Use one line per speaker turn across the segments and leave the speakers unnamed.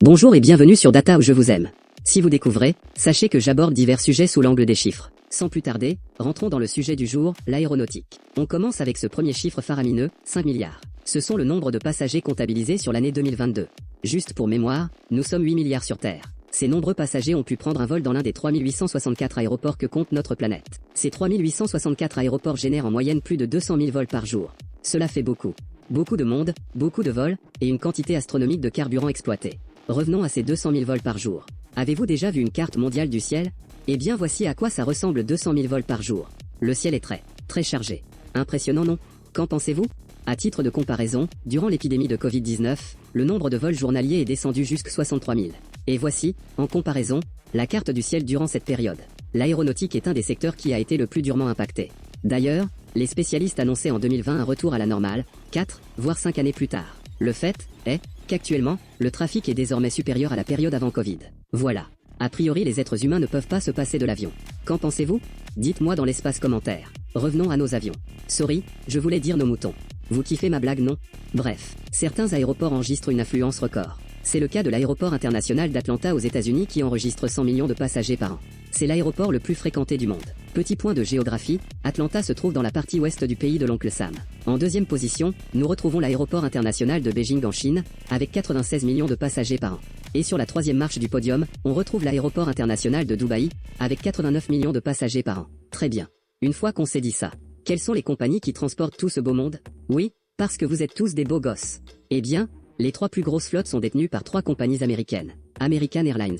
Bonjour et bienvenue sur Data où je vous aime. Si vous découvrez, sachez que j'aborde divers sujets sous l'angle des chiffres. Sans plus tarder, rentrons dans le sujet du jour, l'aéronautique. On commence avec ce premier chiffre faramineux, 5 milliards. Ce sont le nombre de passagers comptabilisés sur l'année 2022. Juste pour mémoire, nous sommes 8 milliards sur Terre. Ces nombreux passagers ont pu prendre un vol dans l'un des 3864 aéroports que compte notre planète. Ces 3864 aéroports génèrent en moyenne plus de 200 000 vols par jour. Cela fait beaucoup. Beaucoup de monde, beaucoup de vols, et une quantité astronomique de carburant exploité. Revenons à ces 200 000 vols par jour. Avez-vous déjà vu une carte mondiale du ciel? Eh bien voici à quoi ça ressemble 200 000 vols par jour. Le ciel est très chargé. Impressionnant, non? Qu'en pensez-vous? À titre de comparaison, durant l'épidémie de Covid-19, le nombre de vols journaliers est descendu jusqu'à 63 000. Et voici, en comparaison, la carte du ciel durant cette période. L'aéronautique est un des secteurs qui a été le plus durement impacté. D'ailleurs, les spécialistes annonçaient en 2020 un retour à la normale, 4, voire 5 années plus tard. Le fait est qu'actuellement, le trafic est désormais supérieur à la période avant Covid. Voilà. A priori, les êtres humains ne peuvent pas se passer de l'avion. Qu'en pensez-vous? Dites-moi dans l'espace commentaire. Revenons à nos avions. Sorry, je voulais dire nos moutons. Vous kiffez ma blague, non? Bref, certains aéroports enregistrent une affluence record. C'est le cas de l'aéroport international d'Atlanta aux États-Unis qui enregistre 100 millions de passagers par an. C'est l'aéroport le plus fréquenté du monde. Petit point de géographie, Atlanta se trouve dans la partie ouest du pays de l'oncle Sam. En deuxième position, nous retrouvons l'aéroport international de Beijing en Chine, avec 96 millions de passagers par an. Et sur la troisième marche du podium, on retrouve l'aéroport international de Dubaï, avec 89 millions de passagers par an. Très bien. Une fois qu'on s'est dit ça, quelles sont les compagnies qui transportent tout ce beau monde? Oui, parce que vous êtes tous des beaux gosses. Eh bien, les trois plus grosses flottes sont détenues par trois compagnies américaines. American Airlines,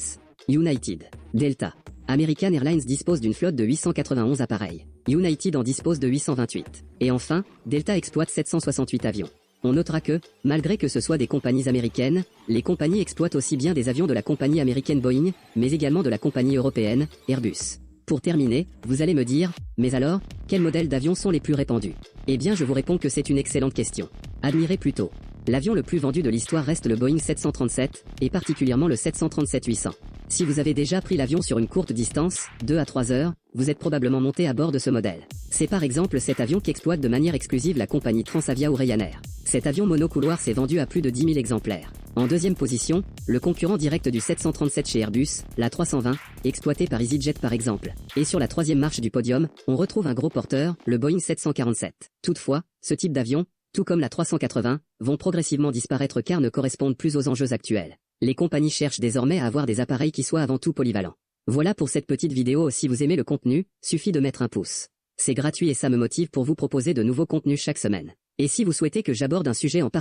United, Delta. American Airlines dispose d'une flotte de 891 appareils. United en dispose de 828. Et enfin, Delta exploite 768 avions. On notera que, malgré que ce soit des compagnies américaines, les compagnies exploitent aussi bien des avions de la compagnie américaine Boeing, mais également de la compagnie européenne, Airbus. Pour terminer, vous allez me dire, mais alors, quels modèles d'avions sont les plus répandus? Eh bien je vous réponds que c'est une excellente question. Admirez plutôt. L'avion le plus vendu de l'histoire reste le Boeing 737, et particulièrement le 737-800. Si vous avez déjà pris l'avion sur une courte distance, 2 à 3 heures, vous êtes probablement monté à bord de ce modèle. C'est par exemple cet avion qu'exploite de manière exclusive la compagnie Transavia ou Ryanair. Cet avion monocouloir s'est vendu à plus de 10 000 exemplaires. En deuxième position, le concurrent direct du 737 chez Airbus, la 320, exploité par EasyJet par exemple. Et sur la troisième marche du podium, on retrouve un gros porteur, le Boeing 747. Toutefois, ce type d'avion, tout comme la 380, vont progressivement disparaître car ne correspondent plus aux enjeux actuels. Les compagnies cherchent désormais à avoir des appareils qui soient avant tout polyvalents. Voilà pour cette petite vidéo. Si vous aimez le contenu, suffit de mettre un pouce. C'est gratuit et ça me motive pour vous proposer de nouveaux contenus chaque semaine. Et si vous souhaitez que j'aborde un sujet en particulier,